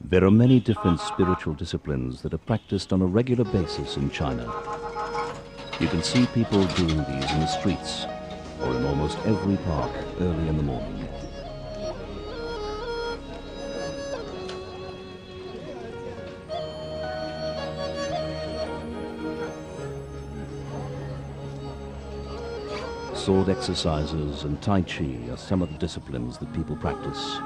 There are many different spiritual disciplines that are practiced on a regular basis in China. You can see people doing these in the streets or in almost every park early in the morning. Sword exercises and Tai Chi are some of the disciplines that people practice.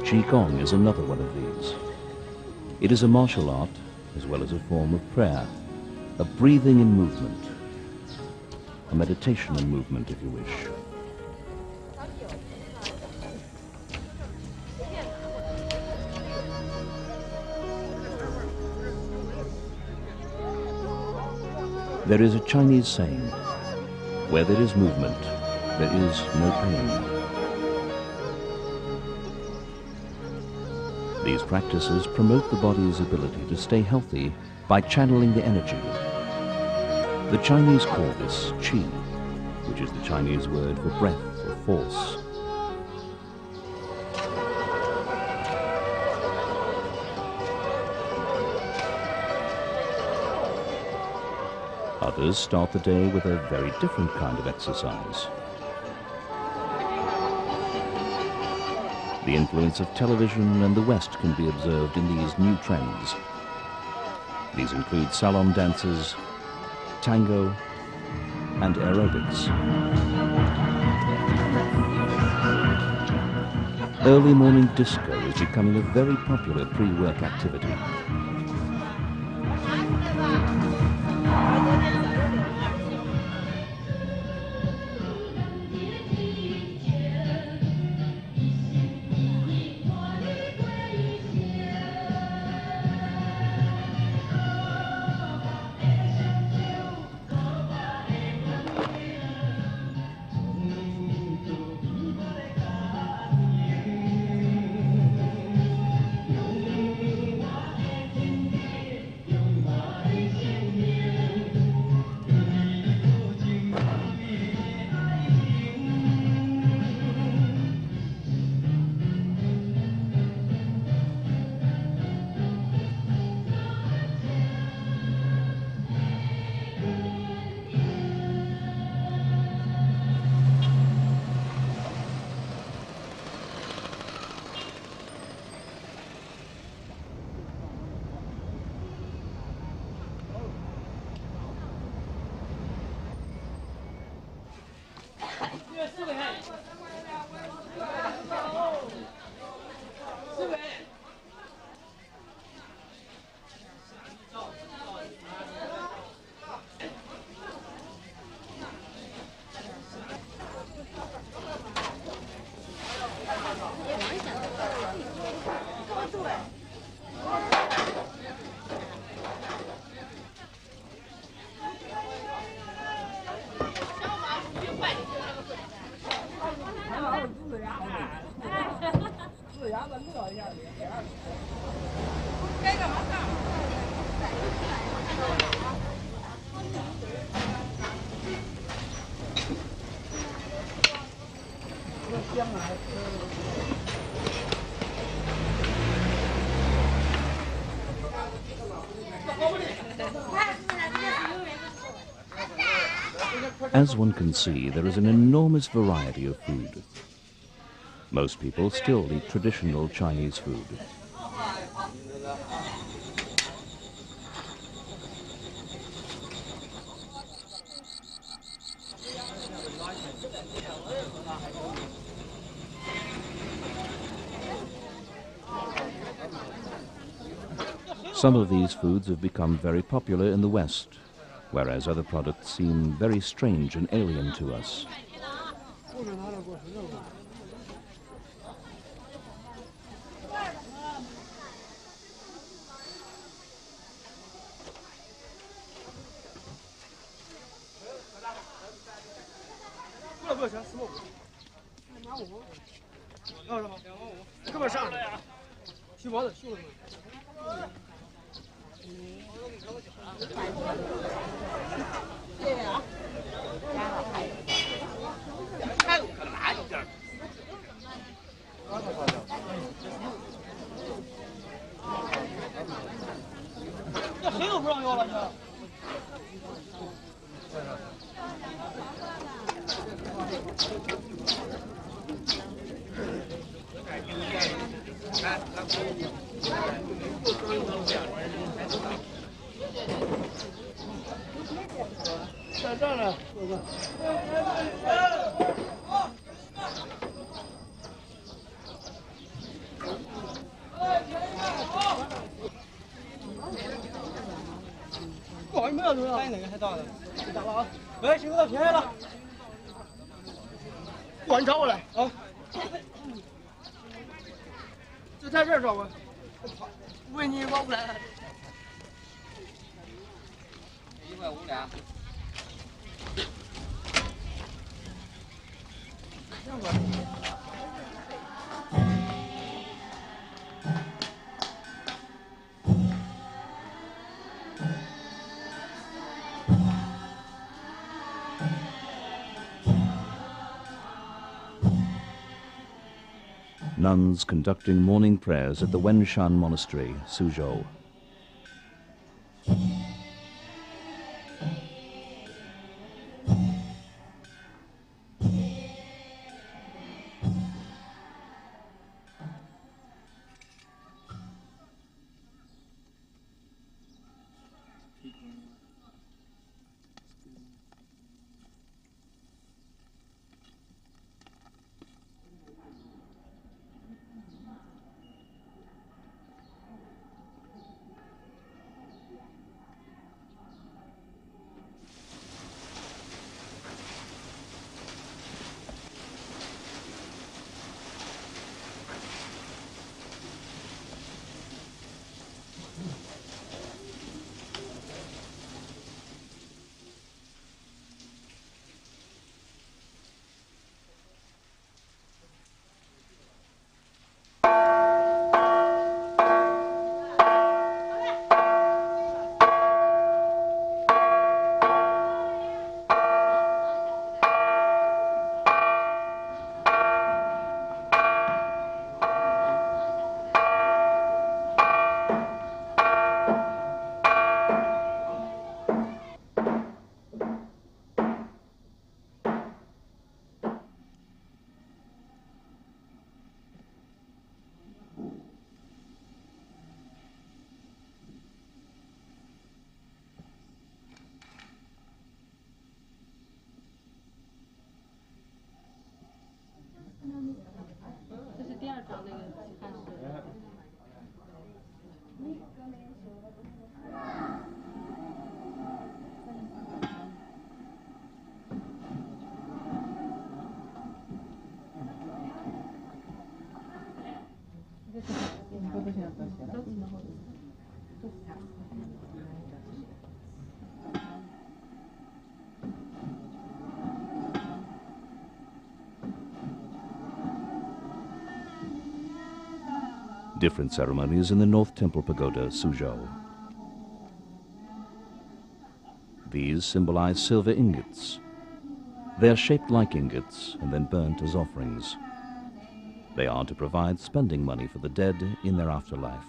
Qigong is another one of these. It is a martial art as well as a form of prayer, a breathing and movement, a meditation and movement if you wish. There is a Chinese saying, where there is movement, there is no pain. These practices promote the body's ability to stay healthy by channeling the energy. The Chinese call this qi, which is the Chinese word for breath or force. Others start the day with a very different kind of exercise. The influence of television and the West can be observed in these new trends. These include salon dances, tango, and aerobics. Early morning disco is becoming a very popular pre-work activity. As one can see, there is an enormous variety of food. Most people still eat traditional Chinese food. Some of these foods have become very popular in the West, whereas other products seem very strange and alien to us. 多少钱？4毛5。要什么？2毛5。这边上来呀？修包的，修的吗？对呀。还有个哪有点？这谁都不让要了你。在这儿呢，哥哥。不好意思，没有多少。看哪个还大的？大了啊！喂，辛苦了，便宜了。我你找我来啊！就在这儿找我。问你我不来。150俩。这样吧。Nuns conducting morning prayers at the Wenshan Monastery, Suzhou. Different ceremonies in the North Temple Pagoda, Suzhou. These symbolize silver ingots. They are shaped like ingots and then burnt as offerings. They are to provide spending money for the dead in their afterlife.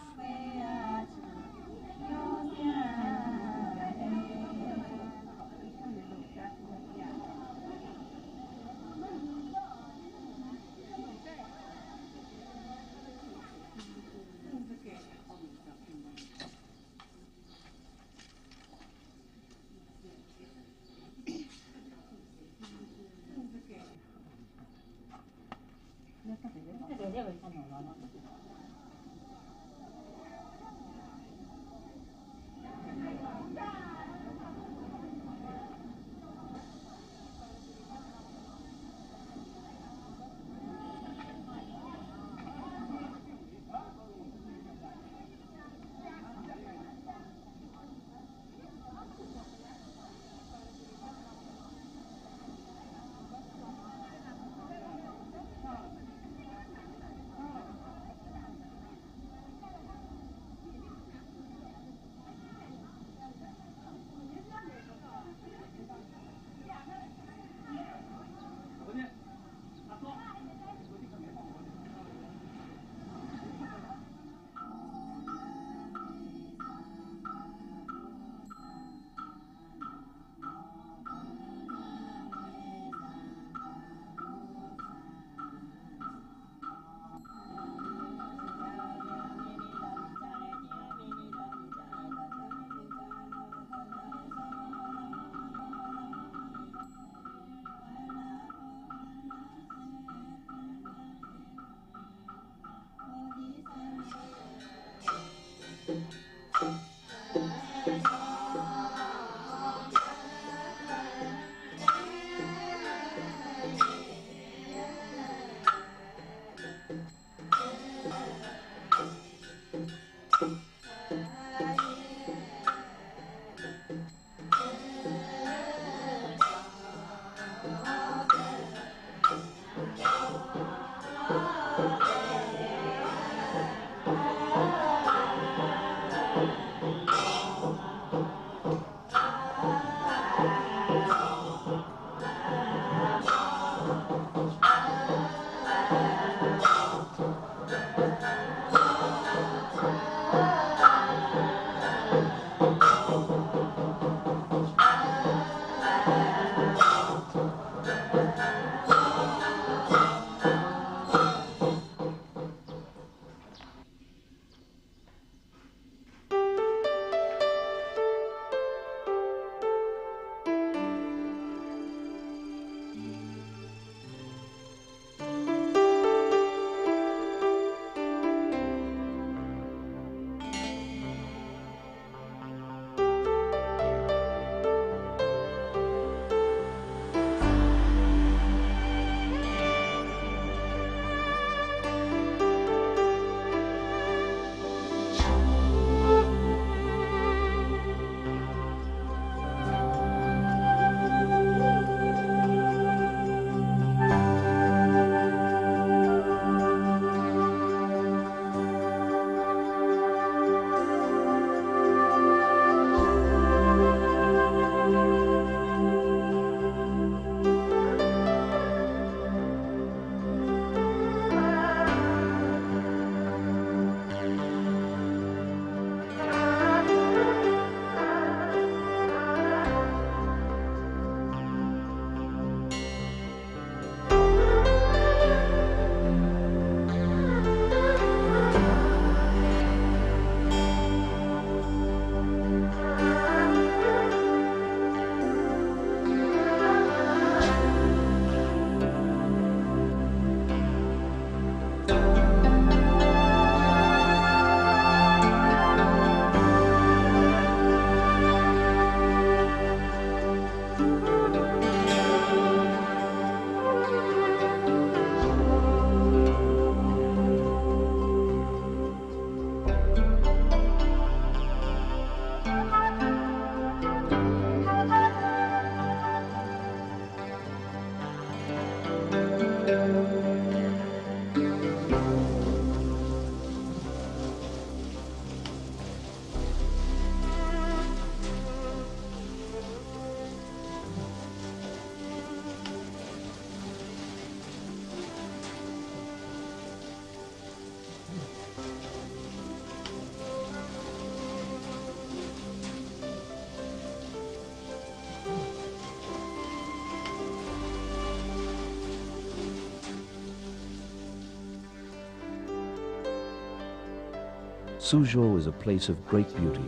Suzhou is a place of great beauty,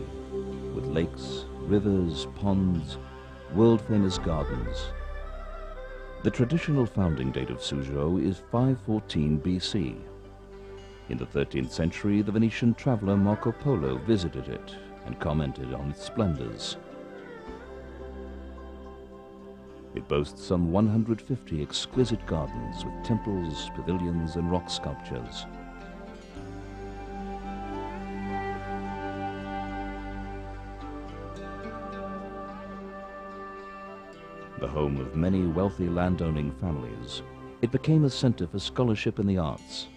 with lakes, rivers, ponds, world-famous gardens. The traditional founding date of Suzhou is 514 BC. In the 13th century, the Venetian traveler Marco Polo visited it and commented on its splendors. It boasts some 150 exquisite gardens with temples, pavilions, and rock sculptures. The home of many wealthy landowning families, it became a center for scholarship in the arts.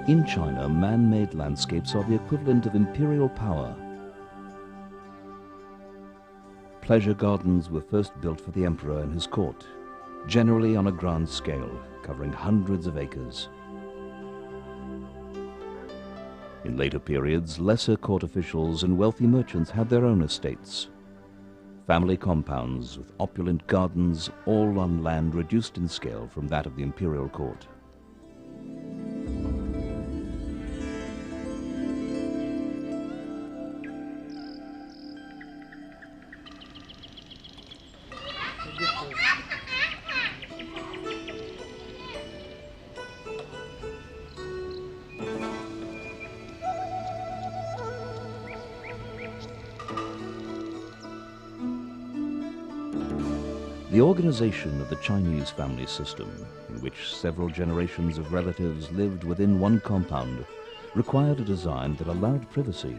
In China, man-made landscapes are the equivalent of imperial power. Pleasure gardens were first built for the emperor and his court, generally on a grand scale, covering hundreds of acres. In later periods, lesser court officials and wealthy merchants had their own estates. Family compounds with opulent gardens, all on land reduced in scale from that of the imperial court. The organization of the Chinese family system, in which several generations of relatives lived within one compound, required a design that allowed privacy,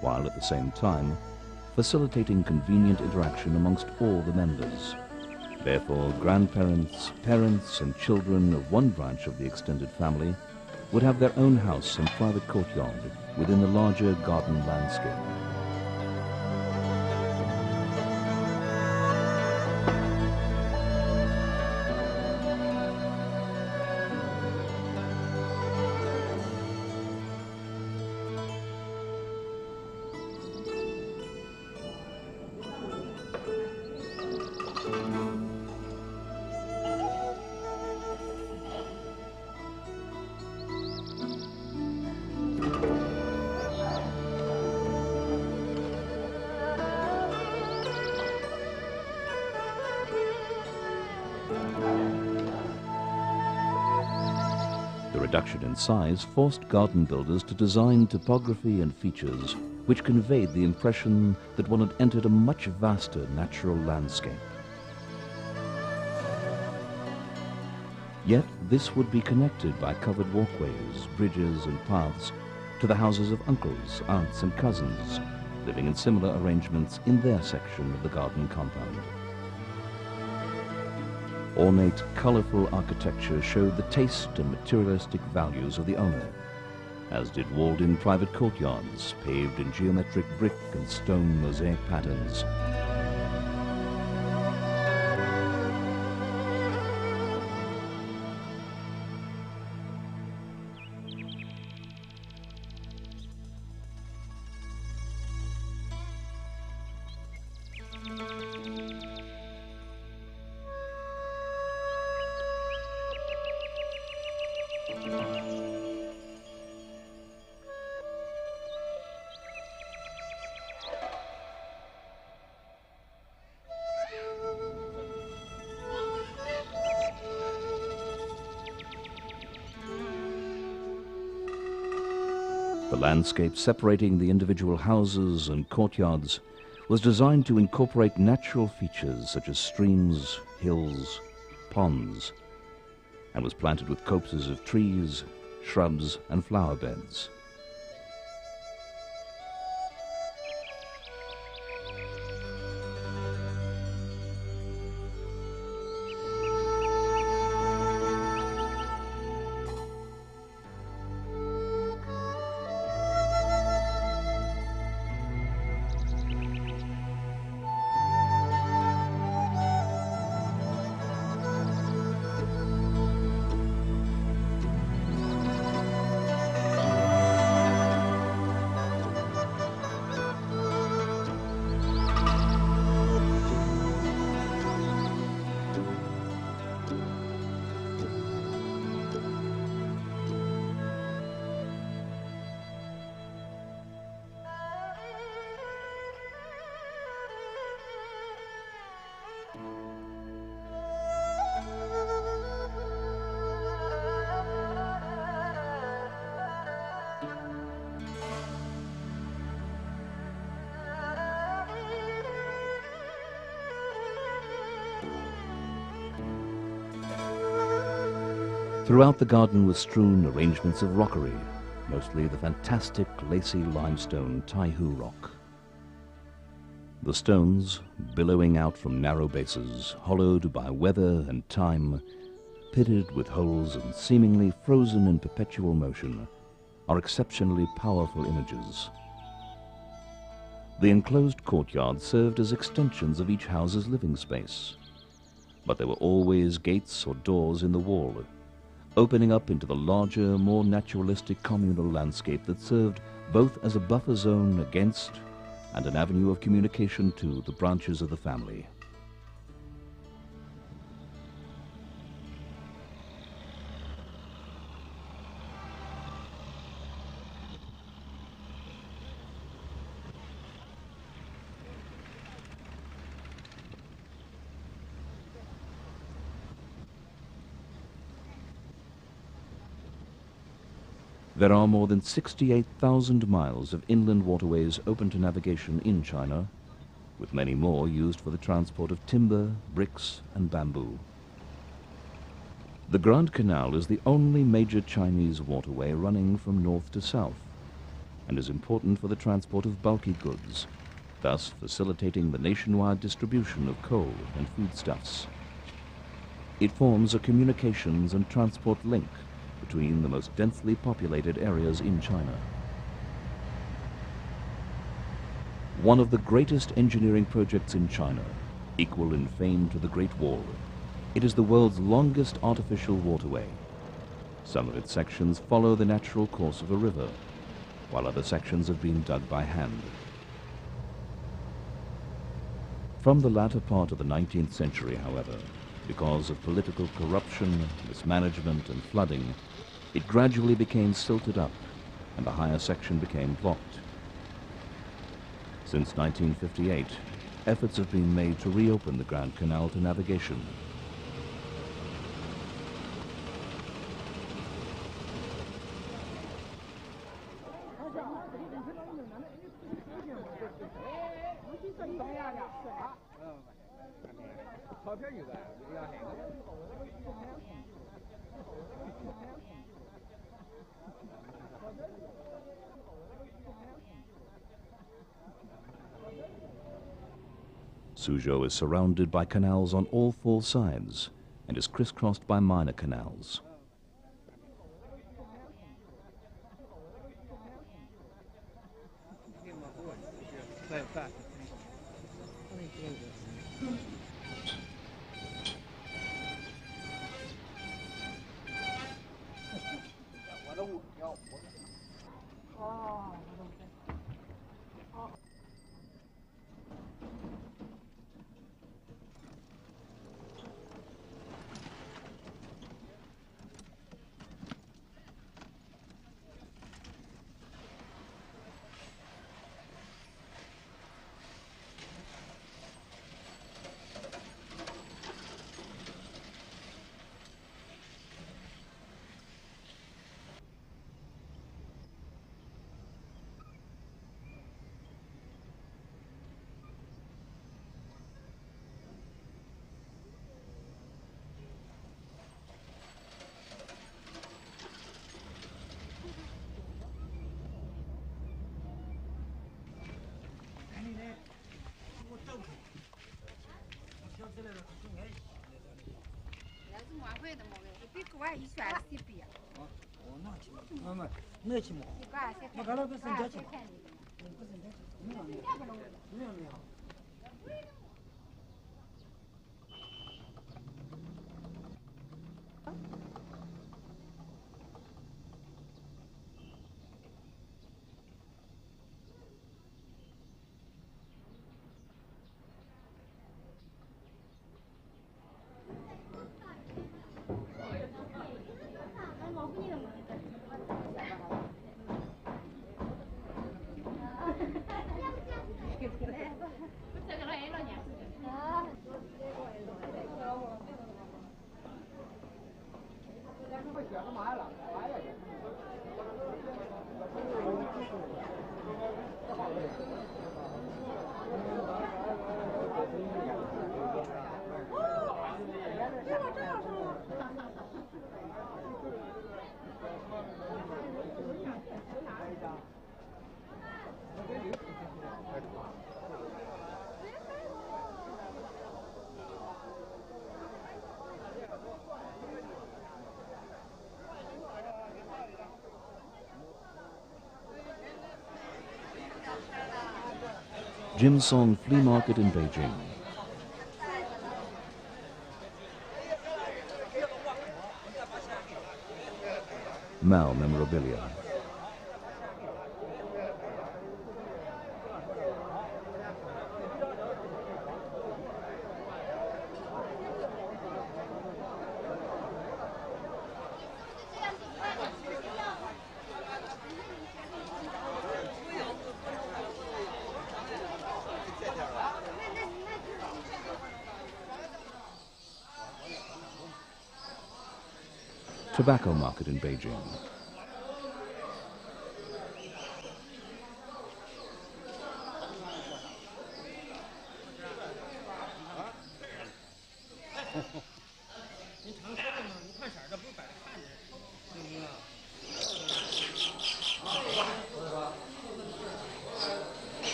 while at the same time facilitating convenient interaction amongst all the members. Therefore, grandparents, parents, and children of one branch of the extended family would have their own house and private courtyard within the larger garden landscape. The reduction in size forced garden builders to design topography and features which conveyed the impression that one had entered a much vaster natural landscape. Yet this would be connected by covered walkways, bridges and paths to the houses of uncles, aunts and cousins living in similar arrangements in their section of the garden compound. Ornate, colourful architecture showed the taste and materialistic values of the owner, as did walled-in private courtyards paved in geometric brick and stone mosaic patterns. The landscape separating the individual houses and courtyards was designed to incorporate natural features such as streams, hills, ponds, and was planted with copses of trees, shrubs, and flower beds. Throughout the garden were strewn arrangements of rockery, mostly the fantastic lacy limestone Taihu rock. The stones, billowing out from narrow bases, hollowed by weather and time, pitted with holes and seemingly frozen in perpetual motion, are exceptionally powerful images. The enclosed courtyard served as extensions of each house's living space, but there were always gates or doors in the wall, opening up into the larger, more naturalistic communal landscape that served both as a buffer zone against and an avenue of communication to the branches of the family. There are more than 68,000 miles of inland waterways open to navigation in China, with many more used for the transport of timber, bricks, and bamboo. The Grand Canal is the only major Chinese waterway running from north to south, and is important for the transport of bulky goods, thus facilitating the nationwide distribution of coal and foodstuffs. It forms a communications and transport link between the most densely populated areas in China. One of the greatest engineering projects in China, equal in fame to the Great Wall, it is the world's longest artificial waterway. Some of its sections follow the natural course of a river, while other sections have been dug by hand. From the latter part of the 19th century, however, because of political corruption, mismanagement and flooding, it gradually became silted up and the higher section became blocked. Since 1958, efforts have been made to reopen the Grand Canal to navigation. Suzhou is surrounded by canals on all four sides and is crisscrossed by minor canals. Jimsong Flea Market in Beijing. Mao memorabilia. Tobacco market in Beijing.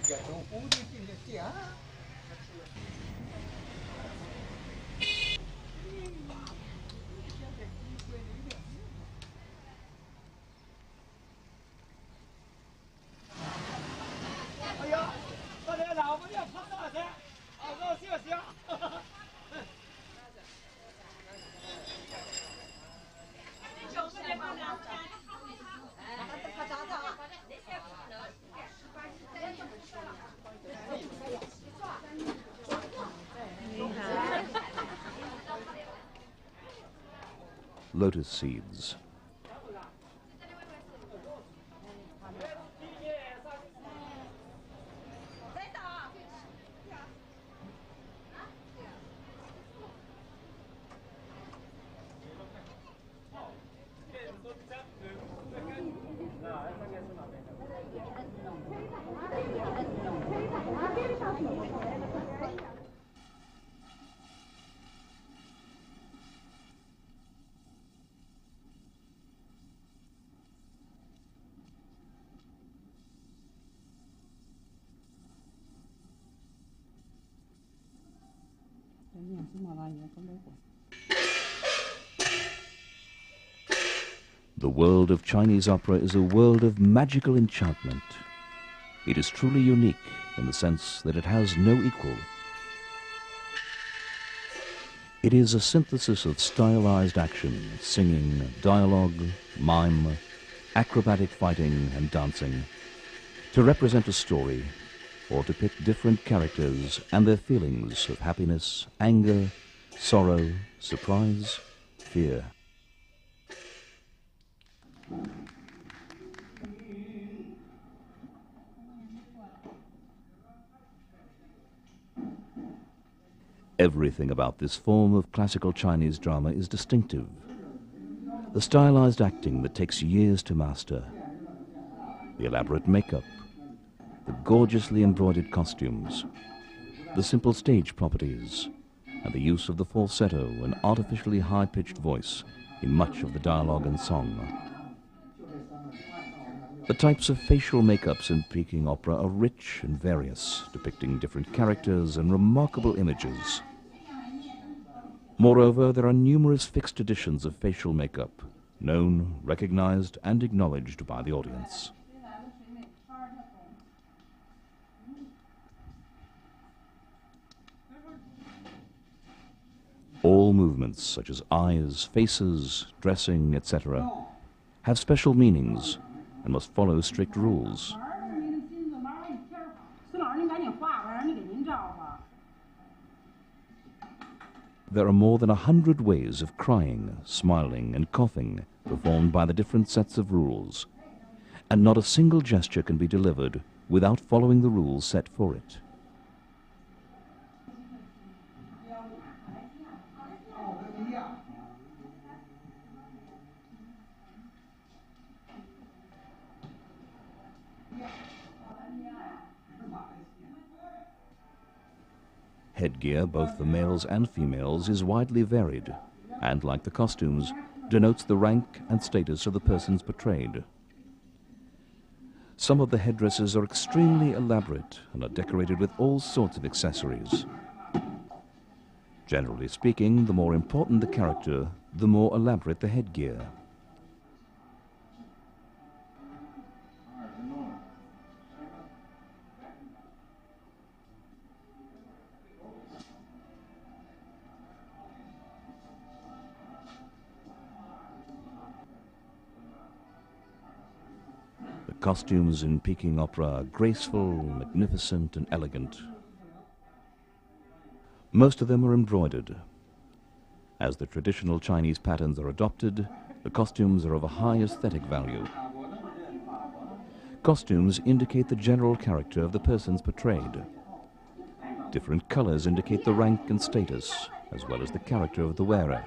哎呀，我这老婆要碰到谁？好高兴行。Lotus seeds. The world of Chinese opera is a world of magical enchantment. It is truly unique in the sense that it has no equal. It is a synthesis of stylized action, singing, dialogue, mime, acrobatic fighting and dancing, to represent a story or depict different characters and their feelings of happiness, anger, sorrow, surprise, fear. Everything about this form of classical Chinese drama is distinctive. The stylized acting that takes years to master, the elaborate makeup, the gorgeously embroidered costumes, the simple stage properties, and the use of the falsetto and artificially high-pitched voice in much of the dialogue and song. The types of facial makeups in Peking opera are rich and various, depicting different characters and remarkable images. Moreover, there are numerous fixed editions of facial makeup, known, recognized, and acknowledged by the audience. All movements, such as eyes, faces, dressing, etc., have special meanings and must follow strict rules. There are more than 100 ways of crying, smiling, and coughing performed by the different sets of rules, and not a single gesture can be delivered without following the rules set for it. Headgear, both for males and females, is widely varied, and, like the costumes, denotes the rank and status of the persons portrayed. Some of the headdresses are extremely elaborate and are decorated with all sorts of accessories. Generally speaking, the more important the character, the more elaborate the headgear. Costumes in Peking opera are graceful, magnificent, and elegant. Most of them are embroidered. As the traditional Chinese patterns are adopted, the costumes are of a high aesthetic value. Costumes indicate the general character of the persons portrayed. Different colors indicate the rank and status, as well as the character of the wearer.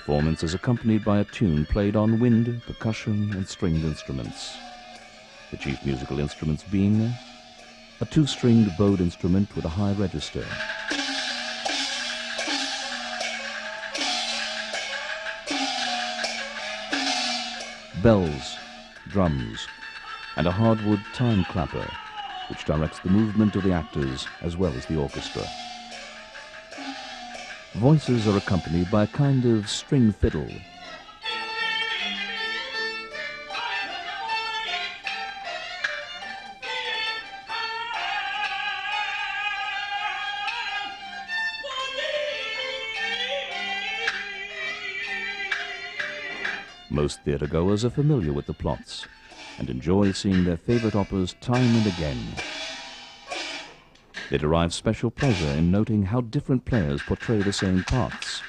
performance is accompanied by a tune played on wind, percussion, and stringed instruments. The chief musical instruments being a two-stringed bowed instrument with a high register, bells, drums, and a hardwood time clapper, which directs the movement of the actors as well as the orchestra. Voices are accompanied by a kind of string fiddle. Most theatregoers are familiar with the plots and enjoy seeing their favorite operas time and again. They derive special pleasure in noting how different players portray the same parts.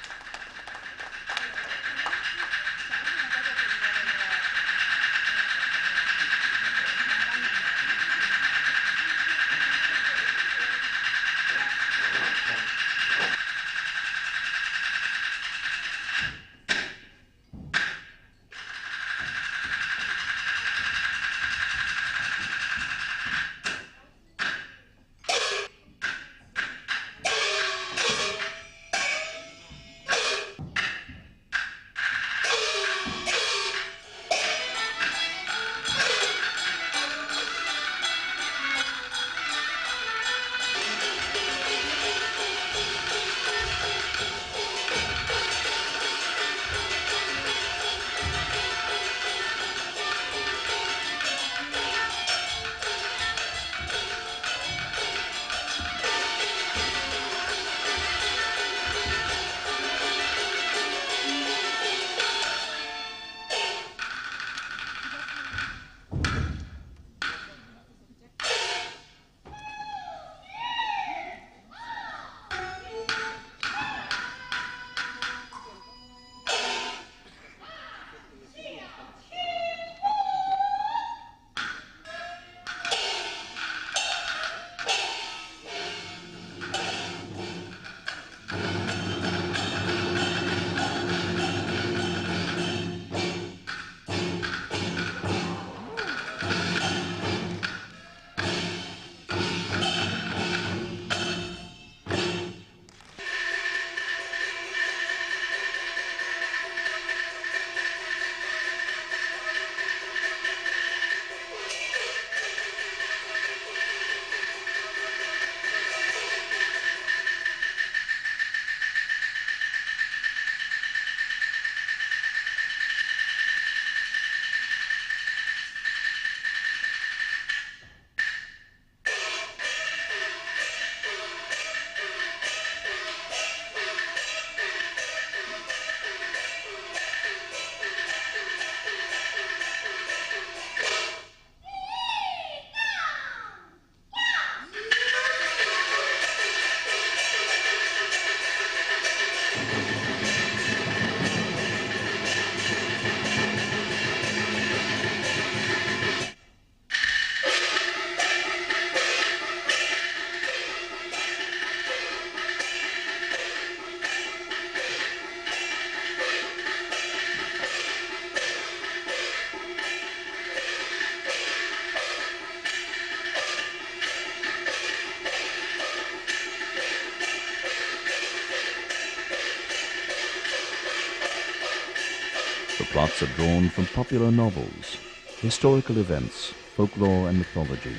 The plots are drawn from popular novels, historical events, folklore and mythology.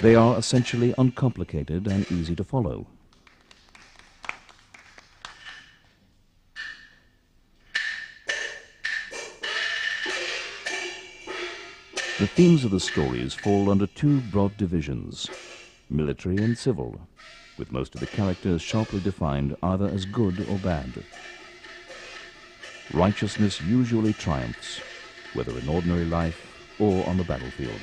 They are essentially uncomplicated and easy to follow. The themes of the stories fall under two broad divisions, military and civil, with most of the characters sharply defined either as good or bad. Righteousness usually triumphs, whether in ordinary life or on the battlefield.